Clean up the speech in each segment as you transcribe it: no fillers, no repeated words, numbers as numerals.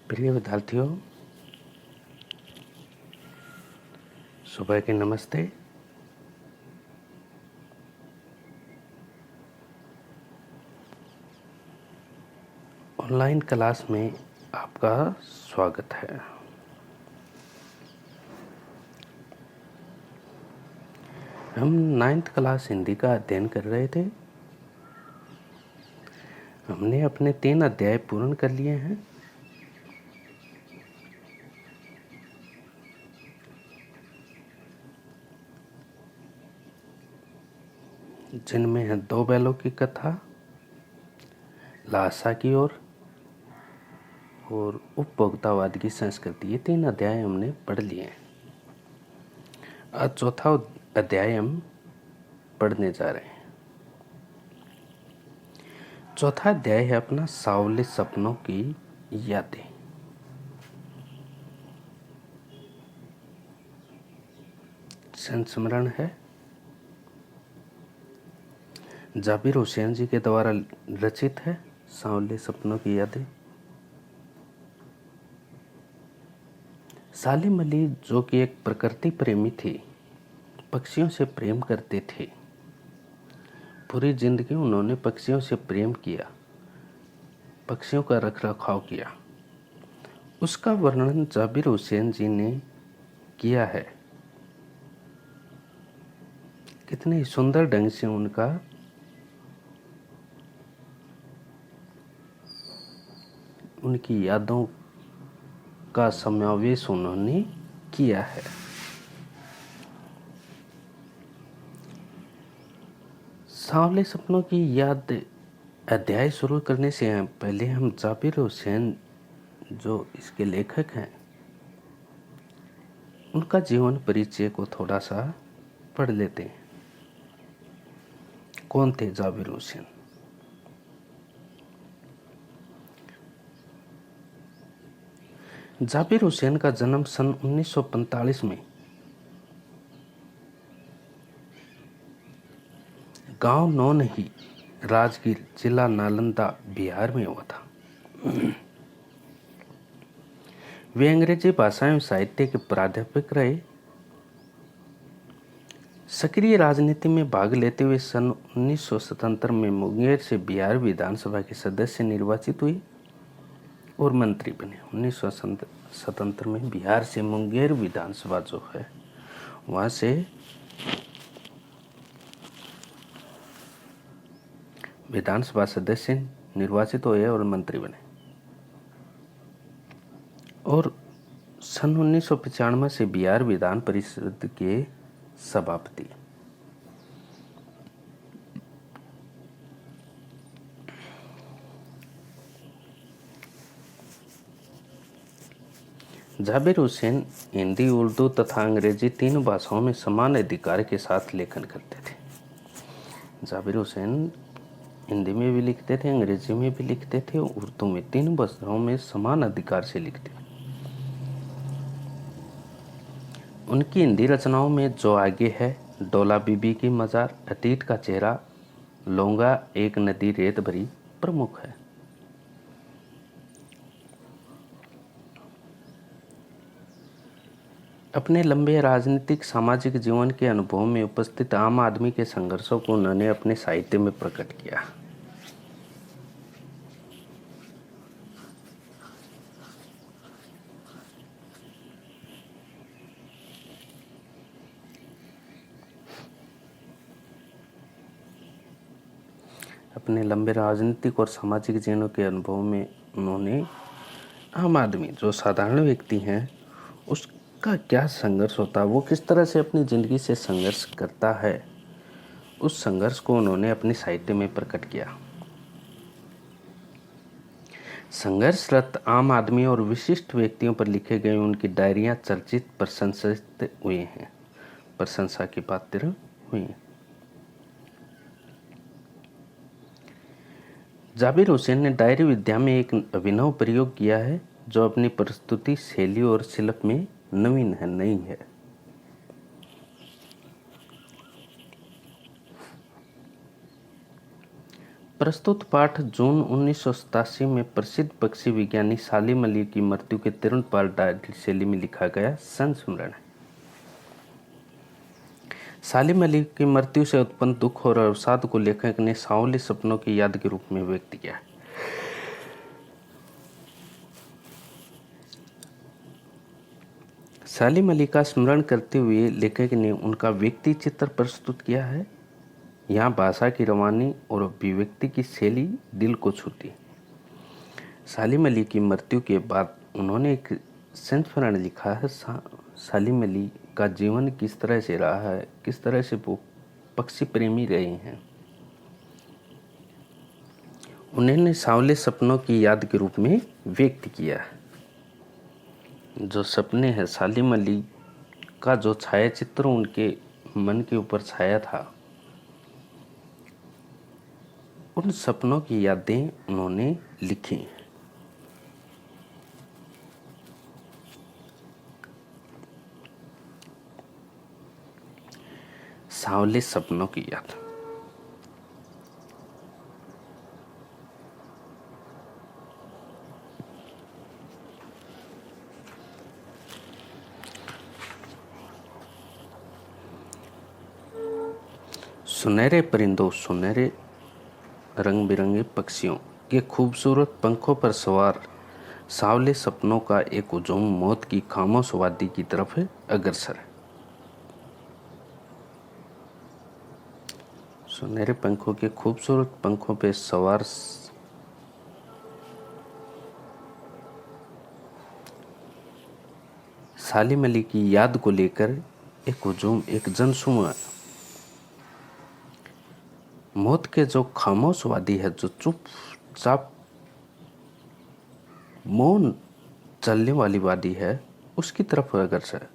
प्रिय विद्यार्थियों, सुबह के नमस्ते। ऑनलाइन क्लास में आपका स्वागत है। हम 9th क्लास हिंदी का अध्ययन कर रहे थे। हमने अपने 3 अध्याय पूर्ण कर लिए हैं। जिनमें है 2 बैलों की कथा, लाशा की ओर और उपभोक्तावाद की संस्कृति। ये 3 अध्याय हमने पढ़ लिए हैं। आज चौथा अध्याय हम पढ़ने जा रहे हैं। चौथा अध्याय है अपना सांवले सपनों की यादें। संस्मरण है जाबिर हुसैन जी के द्वारा रचित है सांवले सपनों की यादें। सालिम अली, जो कि एक प्रकृति प्रेमी थे, पक्षियों से प्रेम करते थे। पूरी जिंदगी उन्होंने पक्षियों से प्रेम किया, पक्षियों का रखरखाव किया। उसका वर्णन जाबिर हुसैन जी ने किया है। कितने सुंदर ढंग से उनकी यादों का समावेश उन्होंने किया है। सांवले सपनों की याद अध्याय शुरू करने से पहले हम जाबिर हुसैन, जो इसके लेखक हैं, उनका जीवन परिचय को थोड़ा सा पढ़ लेते हैं। कौन थे जाबिर हुसैन? जाबिर हुसैन का जन्म सन 1945 में गांव नौनही, राजगीर, जिला नालंदा, बिहार में हुआ था। वे अंग्रेजी भाषा एवं साहित्य के प्राध्यापक रहे। सक्रिय राजनीति में भाग लेते हुए सन 1977 में मुंगेर से बिहार विधानसभा के सदस्य निर्वाचित हुए और मंत्री बने। 1977 में बिहार से मुंगेर विधानसभा जो है, वहां से विधानसभा सदस्य निर्वाचित हुए और मंत्री बने। और सन 1995 से बिहार विधान परिषद के सभापति। जाबिर हुसैन हिंदी, उर्दू तथा अंग्रेजी 3 भाषाओं में समान अधिकार के साथ लेखन करते थे। जाबिर हुसैन हिंदी में भी लिखते थे, अंग्रेजी में भी लिखते थे, उर्दू में, 3 भाषाओं में समान अधिकार से लिखते थे। उनकी हिंदी रचनाओं में जो आगे है, डोला बीबी की मजार, अतीत का चेहरा, लोंगा, एक नदी रेत भरी प्रमुख है। अपने लंबे राजनीतिक सामाजिक जीवन के अनुभव में उपस्थित आम आदमी के संघर्षों को उन्होंने अपने साहित्य में प्रकट किया। अपने लंबे राजनीतिक और सामाजिक जीवन के अनुभव में उन्होंने आम आदमी, जो साधारण व्यक्ति हैं, उसका क्या संघर्ष होता है, वो किस तरह से अपनी जिंदगी से संघर्ष करता है, उस संघर्ष को उन्होंने अपने साहित्य में प्रकट किया। संघर्षरत आम आदमी और विशिष्ट व्यक्तियों पर लिखे गए उनकी डायरियां चर्चित, प्रशंसित हुए हैं, प्रशंसा की पात्र हुई हैं। जाबिर हुसैन ने डायरी विद्या में एक अभिनव प्रयोग किया है, जो अपनी प्रस्तुति शैली और शिल्प में नवीन है, नई है। प्रस्तुत पाठ जून 1987 में प्रसिद्ध पक्षी विज्ञानी सालिम अली की मृत्यु के तुरंत बाद डायरी शैली में लिखा गया संस्मरण है। सालिम अली की मृत्यु से उत्पन्न दुख और अवसाद को लेखक ने सांवले सपनों की याद के रूप में व्यक्त किया। सालिम अली का स्मरण करते हुए लेखक ने उनका व्यक्ति चित्र प्रस्तुत किया है। यहाँ भाषा की रवानी और अभिव्यक्ति की शैली दिल को छूती। सालिम अली की मृत्यु के बाद उन्होंने एक संस्मरण लिखा है। सालिम अली का जीवन किस तरह से रहा है, किस तरह से वो पक्षी प्रेमी रहे हैं, उन्होंने सांवले सपनों की याद के रूप में व्यक्त किया। जो सपने हैं, सालिम अली का जो छायाचित्र उनके मन के ऊपर छाया था, उन सपनों की यादें उन्होंने लिखी। सांवले सपनों की याद। सुनहरे परिंदों, सुनहरे रंग बिरंगे पक्षियों के खूबसूरत पंखों पर सवार सांवले सपनों का एक हुजूम मौत की खामोश वादी की तरफ अग्रसर है। सुनहरे पंखों के खूबसूरत पंखों पर सवार सालिम अली की याद को लेकर एक हुजूम, एक जनसमूह मौत के जो खामोश वादी है, जो चुपचाप मौन चलने वाली वादी है, उसकी तरफ अग्रसर है।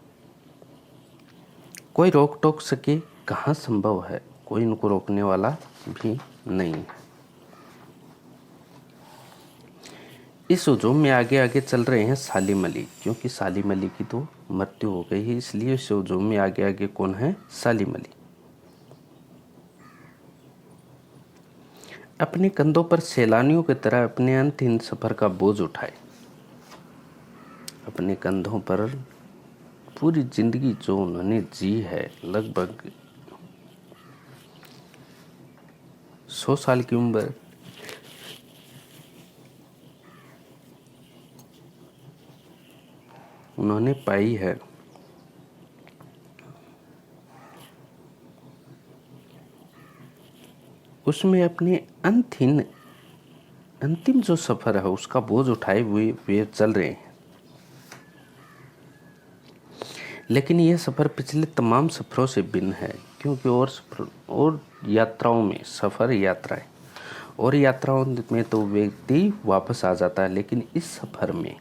कोई रोक टोक सके कहाँ संभव है, कोई इनको रोकने वाला भी नहीं है। इस हुजूम में आगे आगे चल रहे हैं सालिम अली, क्योंकि सालिम अली की तो मृत्यु हो गई है, इसलिए इस हुजूम में आगे आगे कौन है? सालिम अली। अपने कंधों पर सैलानियों की तरह अपने अंतिम सफर का बोझ उठाए। अपने कंधों पर पूरी जिंदगी जो उन्होंने जी है, लगभग 100 साल की उम्र, उन्होंने पाई है। उसमें अपने अंतिम जो सफर है उसका बोझ उठाए हुए वे चल रहे हैं। लेकिन यह सफर पिछले तमाम सफरों से भिन्न है, क्योंकि और यात्राओं में सफर यात्राएं और यात्राओं में तो व्यक्ति वापस आ जाता है, लेकिन इस सफर में,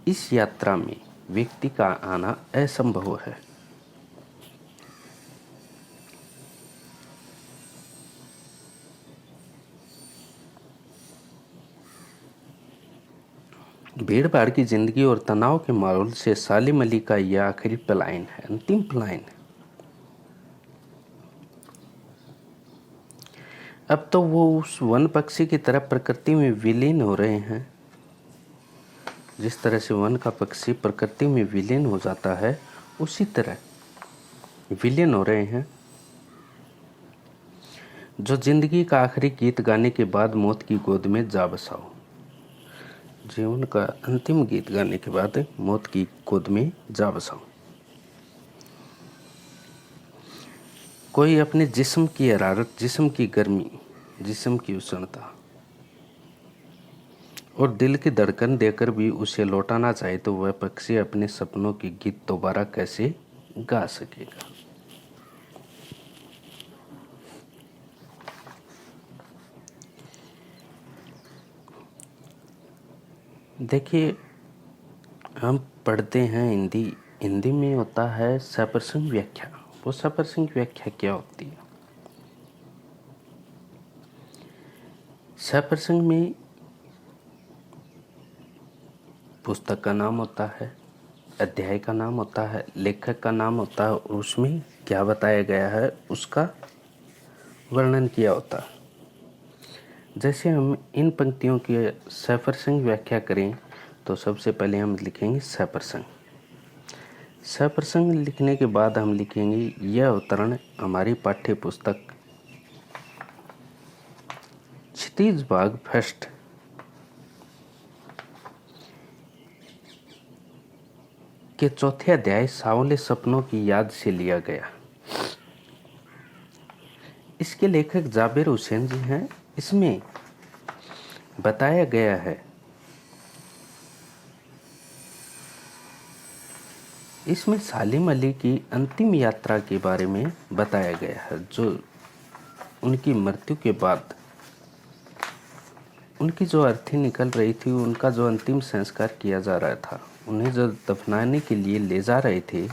इस यात्रा में व्यक्ति का आना असंभव है। भीड़ भाड़ की जिंदगी और तनाव के माहौल से सालिम अली का यह आखिरी पलायन है, अंतिम पलायन है। अब तो वो उस वन पक्षी की तरह प्रकृति में विलीन हो रहे हैं। जिस तरह से वन का पक्षी प्रकृति में विलीन हो जाता है, उसी तरह विलीन हो रहे हैं। जो जिंदगी का आखिरी गीत गाने के बाद मौत की गोद में जा बसाओ। जीवन का अंतिम गीत गाने के बाद मौत की गोद में जा बसाओ। कोई अपने जिस्म की हरारत, जिस्म की गर्मी, जिस्म की उष्णता और दिल की धड़कन देकर भी उसे लौटाना चाहे तो वह पक्षी अपने सपनों के गीत दोबारा कैसे गा सकेगा? देखिए, हम पढ़ते हैं हिंदी में होता है सप्रसंग व्याख्या। वो सप्रसंग व्याख्या क्या होती है? सप्रसंग में पुस्तक का नाम होता है, अध्याय का नाम होता है, लेखक का नाम होता है और उसमें क्या बताया गया है उसका वर्णन किया होता है। जैसे हम इन पंक्तियों की सप्रसंग व्याख्या करें तो सबसे पहले हम लिखेंगे सप्रसंग। सप्रसंग लिखने के बाद हम लिखेंगे यह अवतरण हमारी पाठ्य पुस्तक क्षितिज भाग फर्स्ट के चौथे अध्याय सांवले सपनों की याद से लिया गया। इसके लेखक जाबिर हुसैन जी हैं। इसमें बताया गया है, इसमें सालिम अली की अंतिम यात्रा के बारे में बताया गया है, जो उनकी मृत्यु के बाद उनकी जो अर्थी निकल रही थी, उनका जो अंतिम संस्कार किया जा रहा था, उन्हें जो दफनाने के लिए ले जा रहे थे,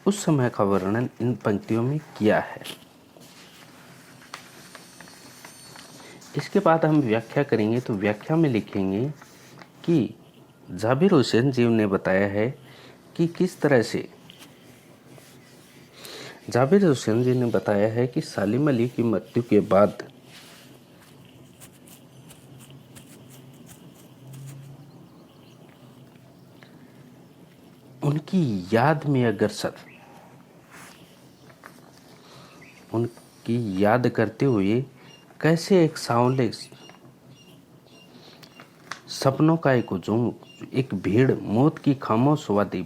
उस समय का वर्णन इन पंक्तियों में किया है। इसके बाद हम व्याख्या करेंगे तो व्याख्या में लिखेंगे कि जाबिर हुसैन जी ने बताया है कि किस तरह से जाबिर हुसैन जी ने बताया है कि सालिम अली की मृत्यु के बाद उनकी याद में अग्रसर, उनकी याद करते हुए कैसे एक सांवले सपनों का एक हुजूम, एक भीड़ मौत की खामोश वादी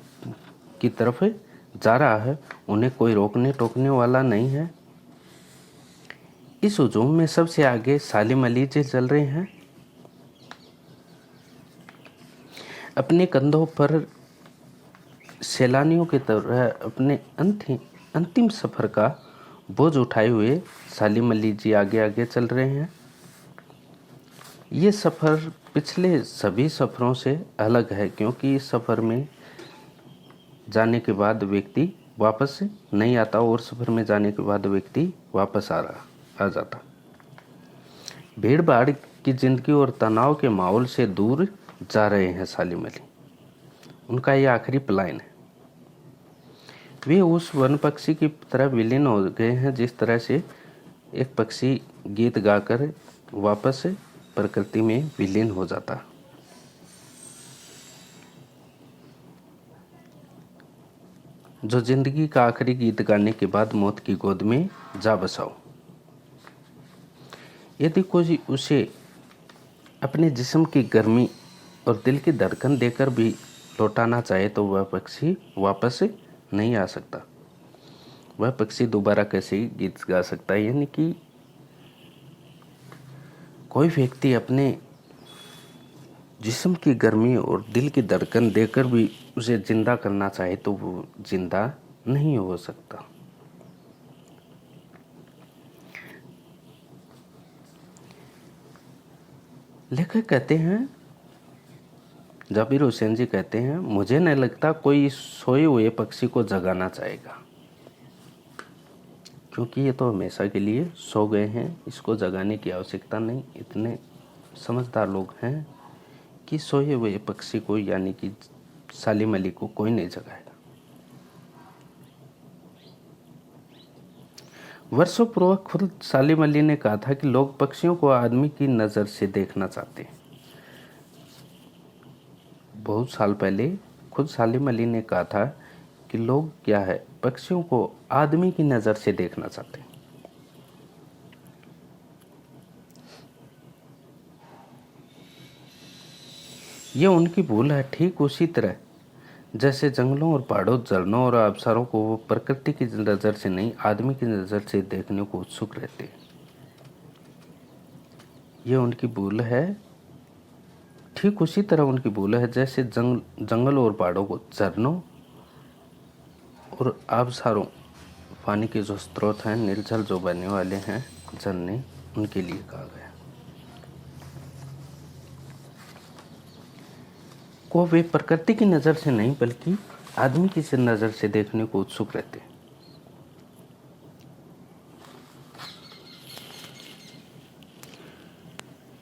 की तरफ जा रहा है, उन्हें कोई रोकने टोकने वाला नहीं है। इस हुजूम में सबसे आगे सालिम अली जी चल रहे हैं। अपने कंधों पर सैलानियों की तरह अपने अंतिम सफर का बोझ उठाए हुए सालिम अली जी आगे आगे चल रहे हैं। ये सफ़र पिछले सभी सफ़रों से अलग है, क्योंकि इस सफ़र में जाने के बाद व्यक्ति वापस नहीं आता और सफ़र में जाने के बाद व्यक्ति वापस आ जाता। भीड़ भाड़ की ज़िंदगी और तनाव के माहौल से दूर जा रहे हैं सालिम अली। उनका ये आखिरी पलायन है। वे उस वन पक्षी की तरह विलीन हो गए हैं जिस तरह से एक पक्षी गीत गाकर वापस प्रकृति में विलीन हो जाता। जो जिंदगी का आखिरी गीत गाने के बाद मौत की गोद में जा बसाओ। यदि कोई उसे अपने जिस्म की गर्मी और दिल की धड़कन देकर भी लौटाना चाहे तो वह पक्षी वापस नहीं आ सकता। वह पक्षी दोबारा कैसे गीत गा सकता है? यानी कि कोई व्यक्ति अपने जिस्म की गर्मी और दिल की धड़कन देकर भी उसे जिंदा करना चाहे तो वो जिंदा नहीं हो सकता। लेखक कहते हैं, जाबिर हुसैन जी कहते हैं, मुझे नहीं लगता कोई सोए हुए पक्षी को जगाना चाहेगा, क्योंकि ये तो हमेशा के लिए सो गए हैं, इसको जगाने की आवश्यकता नहीं। इतने समझदार लोग हैं कि सोए हुए पक्षी को, यानी कि सालिम अली को, कोई नहीं जगाएगा। वर्षों पूर्व खुद सालिम अली ने कहा था कि लोग पक्षियों को आदमी की नज़र से देखना चाहते हैं। बहुत साल पहले खुद सालिम अली ने कहा था कि लोग क्या है, पक्षियों को आदमी की नज़र से देखना चाहते हैं। ये उनकी भूल है। ठीक उसी तरह जैसे जंगलों और पहाड़ों, झरनों और आबशारों को वो प्रकृति की नज़र से नहीं, आदमी की नज़र से देखने को उत्सुक रहते हैं। ये उनकी भूल है। ठीक उसी तरह उनकी भूल है जैसे जंगल और पहाड़ों को झरनों और आबशारों, पानी के जो स्रोत हैं, निर्जल जो बहने वाले हैं झरने, उनके लिए कहा गया को वे प्रकृति की नज़र से नहीं बल्कि आदमी की नज़र से देखने को उत्सुक रहते हैं।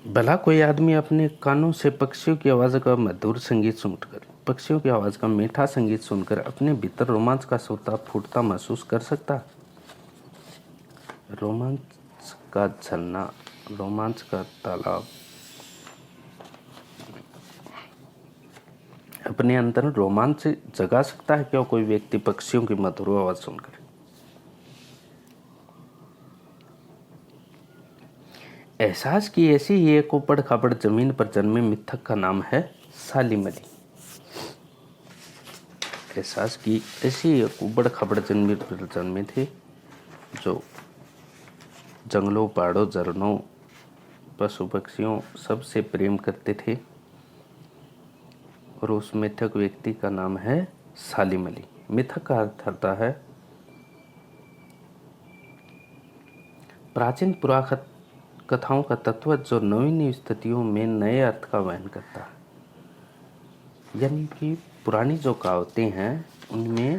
भला कोई आदमी अपने कानों से पक्षियों की आवाज़ का मधुर संगीत सुनकर, पक्षियों की आवाज़ का मीठा संगीत सुनकर अपने भीतर रोमांच का सोता फूटता महसूस कर सकता? रोमांच का झरना रोमांच का तालाब अपने अंदर रोमांच जगा सकता है क्या कोई व्यक्ति पक्षियों की मधुर आवाज सुनकर? एहसास की ऐसी ही एक ऊपड़ खापड़ जमीन पर जन्मे मिथक का नाम है सालिम अली। एहसास की ऐसी एक ऊबड़ खाबड़ जमीन पर जन्मे थे जो जंगलों, पहाड़ों, झरनों, पशु पक्षियों सबसे प्रेम करते थे, और उस मिथक व्यक्ति का नाम है सालिम अली। मिथक का अर्थ होता है प्राचीन कथाओं का तत्व जो नवीन स्थितियों में नए अर्थ का वहन करता है। यानी कि पुरानी जो कहावतें हैं उनमें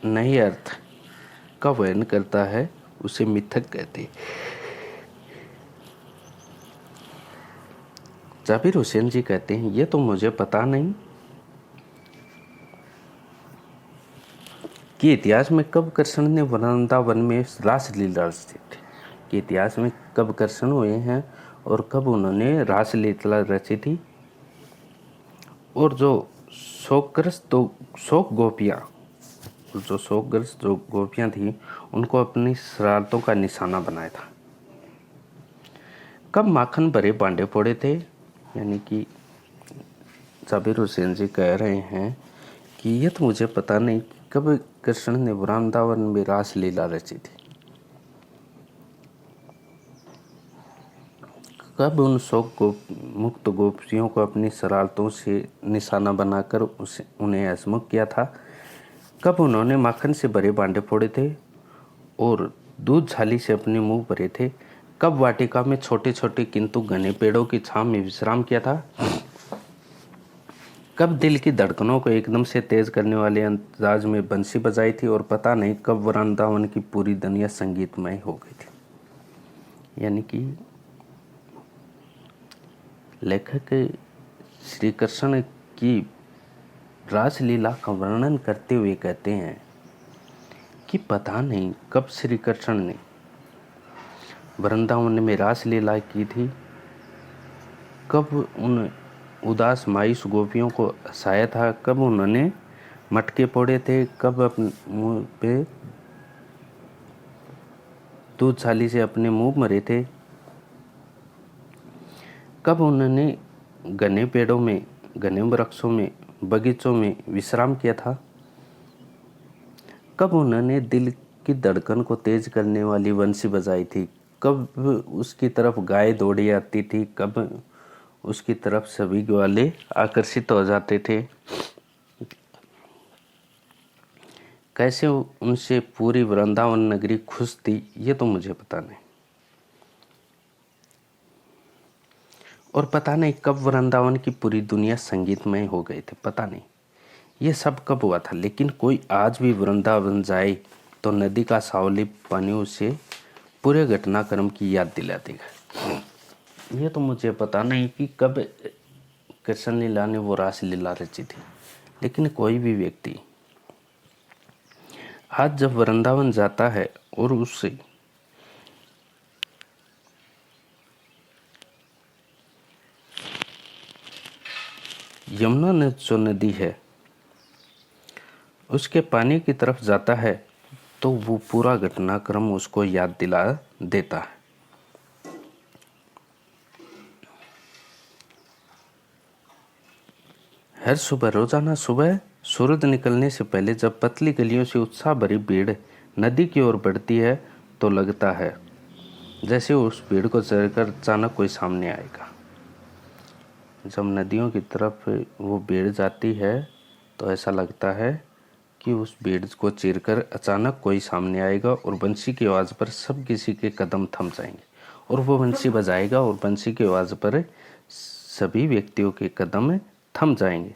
नए अर्थ का वहन करता है, उसे मिथक कहते हैं। जाबिर हुसैन जी कहते हैं, ये तो मुझे पता नहीं कि इतिहास में कब कृष्ण ने वृंदावन में रासलीला रची थी, कि इतिहास में कब कृष्ण हुए हैं और कब उन्होंने रासलीला रची थी। और जो शोकग्रस्त जो गोपियां थी उनको अपनी शरारतों का निशाना बनाया था। कब माखन भरे बांडे फोड़े थे, यानी कि जाबिर हुसैन जी कह रहे हैं कि ये तो मुझे पता नहीं कब कृष्ण ने वृंदावन में रासलीला रची थी, कब उन मुक्त गोपियों को अपनी शरारतों से निशाना बनाकर उन्हें हंसमुख किया था, कब उन्होंने माखन से भरे बांडे फोड़े थे और दूध झाली से अपने मुंह भरे थे, कब वाटिका में छोटे छोटे किंतु घने पेड़ों की छांव में विश्राम किया था, कब दिल की धड़कनों को एकदम से तेज करने वाले अंदाज में बंसी बजाई थी, और पता नहीं कब वृंदावन की पूरी दुनिया संगीतमय हो गई थी। यानी कि लेखक श्री कृष्ण की रासलीला का वर्णन करते हुए कहते हैं कि पता नहीं कब श्री कृष्ण ने वृंदावन में रासलीला की थी, कब उन उदास मायूस गोपियों को हंसाया था, कब उन्होंने मटके फोड़े थे, कब अपने मुंह पे दूध छाली से अपने मुंह मरे थे, कब उन्होंने घने पेड़ों में, घने वृक्षों में, बगीचों में विश्राम किया था, कब उन्होंने दिल की धड़कन को तेज करने वाली बंसी बजाई थी, कब उसकी तरफ गाय दौड़ी आती थी, कब उसकी तरफ सभी ग्वाले आकर्षित हो जाते थे, कैसे उनसे पूरी वृंदावन नगरी खुश थी, ये तो मुझे पता नहीं। और पता नहीं कब वृंदावन की पूरी दुनिया संगीतमय हो गए थे, पता नहीं ये सब कब हुआ था। लेकिन कोई आज भी वृंदावन जाए तो नदी का सावली पानी उसे पूरे घटनाक्रम की याद दिला देगा। ये तो मुझे पता नहीं कि कब कृष्ण लीला ने वो रास लीला रची थी, लेकिन कोई भी व्यक्ति आज जब वृंदावन जाता है और उससे यमुना ने जो नदी है उसके पानी की तरफ जाता है तो वो पूरा घटनाक्रम उसको याद दिला देता है। हर सुबह, रोजाना सुबह सूरज निकलने से पहले जब पतली गलियों से उत्साह भरी भीड़ नदी की ओर बढ़ती है तो लगता है जैसे उस भीड़ को चढ़कर अचानक कोई सामने आएगा। जब नदियों की तरफ वो भीड़ जाती है तो ऐसा लगता है कि उस भीड़ को चीरकर अचानक कोई सामने आएगा और बंसी की आवाज़ पर सब किसी के कदम थम जाएंगे, और वो बंसी बजाएगा और बंसी की आवाज़ पर सभी व्यक्तियों के कदम थम जाएंगे।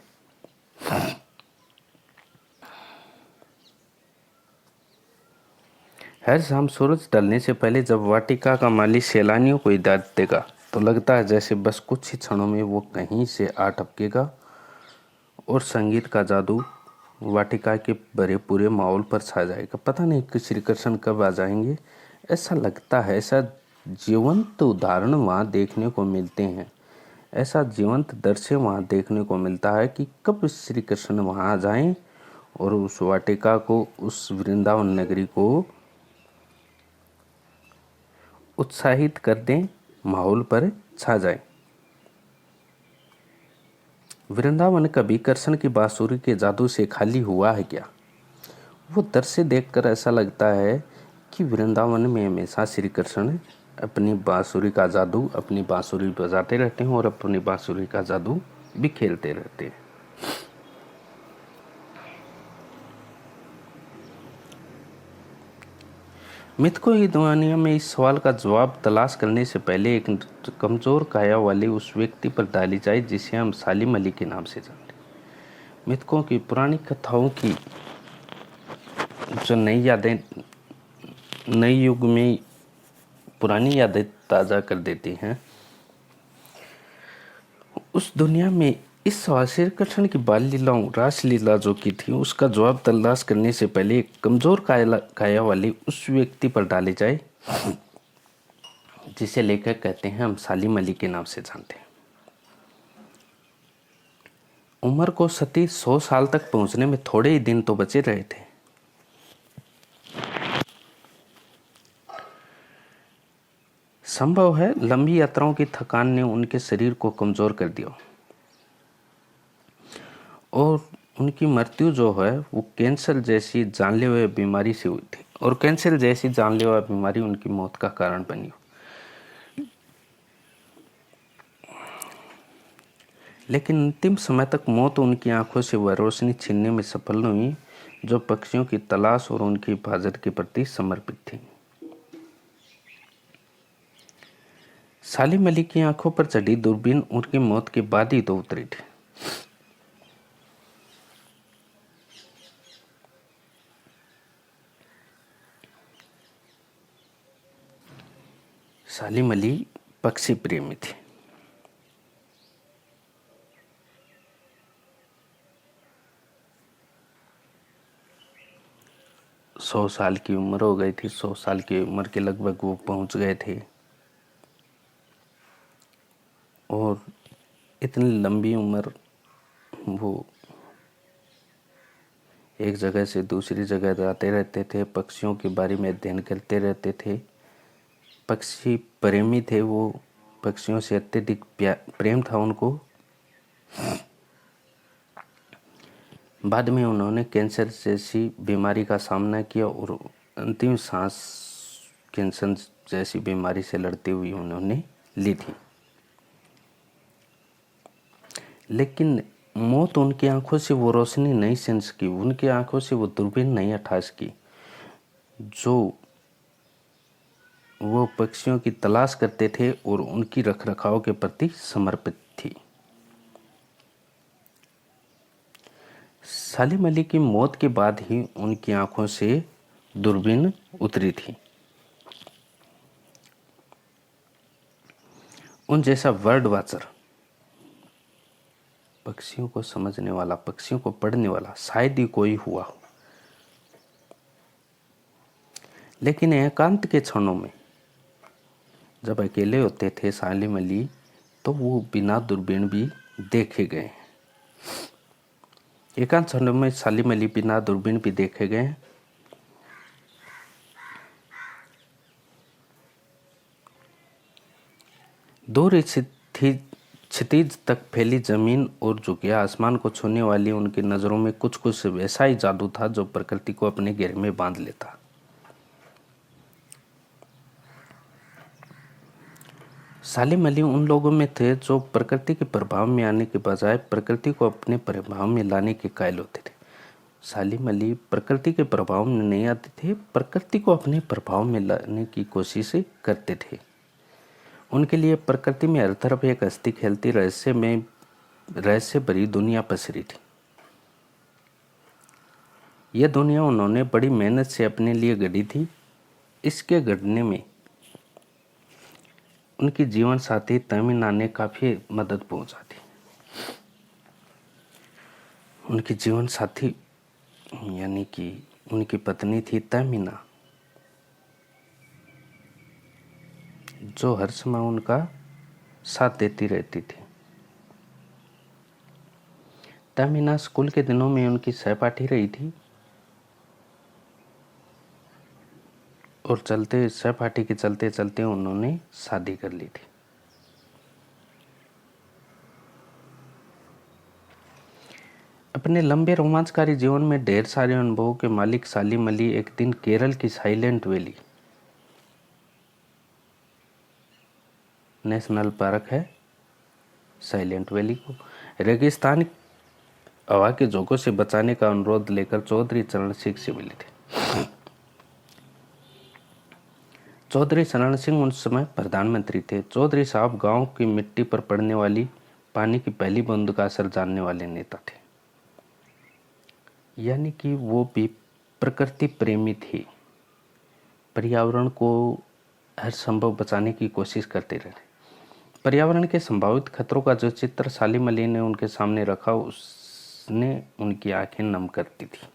हर शाम सूरज ढलने से पहले जब वाटिका का माली सैलानियों को हिदायत देगा तो लगता है जैसे बस कुछ ही क्षणों में वो कहीं से आ टपकेगा और संगीत का जादू वाटिका के भरे पूरे माहौल पर छा जाएगा। पता नहीं कि श्री कृष्ण कब आ जाएंगे, ऐसा लगता है, ऐसा जीवंत उदाहरण वहाँ देखने को मिलते हैं। ऐसा जीवंत दृश्य वहाँ देखने को मिलता है कि कब श्री कृष्ण वहाँ जाएं और उस वाटिका को, उस वृंदावन नगरी को उत्साहित कर दें, माहौल पर छा जाए। वृंदावन कभी कृष्ण की बांसुरी के जादू से खाली हुआ है क्या? वो दृश्य देखकर ऐसा लगता है कि वृंदावन में हमेशा श्री कृष्ण अपनी बांसुरी का जादू, अपनी बांसुरी बजाते रहते हैं और अपनी बांसुरी का जादू भी खेलते रहते हैं। मिथ को ही दुनिया में इस सवाल का जवाब तलाश करने से पहले एक कमजोर काया वाले उस व्यक्ति पर डाली जाए जिसे हम सालिम अली के नाम से जानते हैं। मिथकों की पुरानी कथाओं की जो नई यादें, नई युग में पुरानी यादें ताज़ा कर देती हैं, उस दुनिया में इस सवाल श्री कृष्ण की बाल लीलाओं, रासलीला जो की थी, उसका जवाब तलाश करने से पहले एक कमजोर काया वाले उस व्यक्ति पर डाले जाए जिसे लेकर कहते हैं हम सालिम अली के नाम से जानते हैं। उम्र को सती 100 साल तक पहुंचने में थोड़े ही दिन तो बचे रहे थे। संभव है लंबी यात्राओं की थकान ने उनके शरीर को कमजोर कर दिया और उनकी मृत्यु जो है वो कैंसर जैसी जानलेवा बीमारी से हुई थी और कैंसर जैसी जानलेवा बीमारी उनकी मौत का कारण बनी। लेकिन अंतिम समय तक मौत उनकी आंखों से वह रोशनी छीनने में सफल न हुई जो पक्षियों की तलाश और उनकी हिफाजत के प्रति समर्पित थी। सालिम अली की आंखों पर चढ़ी दूरबीन उनकी मौत के बाद ही तो उतरी थी। सालिम अली पक्षी प्रेमी थे। सौ साल की उम्र हो गई थी, 100 साल की उम्र के लगभग वो पहुंच गए थे और इतनी लंबी उम्र वो एक जगह से दूसरी जगह जाते रहते थे, पक्षियों के बारे में अध्ययन करते रहते थे। पक्षी प्रेमी थे वो, पक्षियों से अत्यधिक प्रेम था उनको। बाद में उन्होंने कैंसर जैसी बीमारी का सामना किया और अंतिम सांस कैंसर जैसी बीमारी से लड़ते हुए उन्होंने ली थी। लेकिन मौत उनकी आंखों से वो रोशनी नहीं छीन सकी, उनकी आंखों से वो दूरबीन नहीं हटा सकी जो वो पक्षियों की तलाश करते थे और उनकी रखरखाव के प्रति समर्पित थी। सालिम अली की मौत के बाद ही उनकी आंखों से दूरबीन उतरी थी। उन जैसा वर्ड वाचर, पक्षियों को समझने वाला, पक्षियों को पढ़ने वाला शायद ही कोई हुआ हो। लेकिन एकांत के क्षणों में जब अकेले होते थे सालिम अली, तो वो बिना दूरबीन भी देखे गए। एकांत क्षणों में सालिम अली बिना दूरबीन भी देखे गए। दूर क्षितिज तक फैली जमीन और झुके आसमान को छूने वाली उनकी नजरों में कुछ कुछ वैसा ही जादू था जो प्रकृति को अपने घेरे में बांध लेता। सालिम अली उन लोगों में थे जो प्रकृति के प्रभाव में आने के बजाय प्रकृति को अपने प्रभाव में लाने के कायल होते थे। सालिम अली प्रकृति के प्रभाव में नहीं आते थे, प्रकृति को अपने प्रभाव में लाने की कोशिश करते थे। उनके लिए प्रकृति में हर तरफ एक हस्ती खेलती रहस्य भरी दुनिया पसरी थी। यह दुनिया उन्होंने बड़ी मेहनत से अपने लिए गढ़ी थी। इसके गढ़ने में उनकी जीवन साथी तमीना ने काफी मदद पहुंचा दी। उनकी जीवन साथी यानी कि उनकी पत्नी थी तमीना। जो हर समय उनका साथ देती रहती थी। तहमीना स्कूल के दिनों में उनकी सहपाठी रही थी और सहपाठी के चलते चलते उन्होंने शादी कर ली थी। अपने लंबे रोमांचकारी जीवन में ढेर सारे अनुभवों के मालिक सालिम अली एक दिन केरल की साइलेंट वैली नेशनल पार्क है, साइलेंट वैली को रेगिस्तान हवा के झोंकों से बचाने का अनुरोध लेकर चौधरी चरण सिंह से मिले थे। चौधरी चरण सिंह उस समय प्रधानमंत्री थे। चौधरी साहब गांव की मिट्टी पर पड़ने वाली पानी की पहली बूंद का असर जानने वाले नेता थे, यानी कि वो भी प्रकृति प्रेमी थे, पर्यावरण को हर संभव बचाने की कोशिश करते रहे। पर्यावरण के संभावित खतरों का जो चित्र सालिम अली ने उनके सामने रखा, उसने उनकी आंखें नम कर दी थी।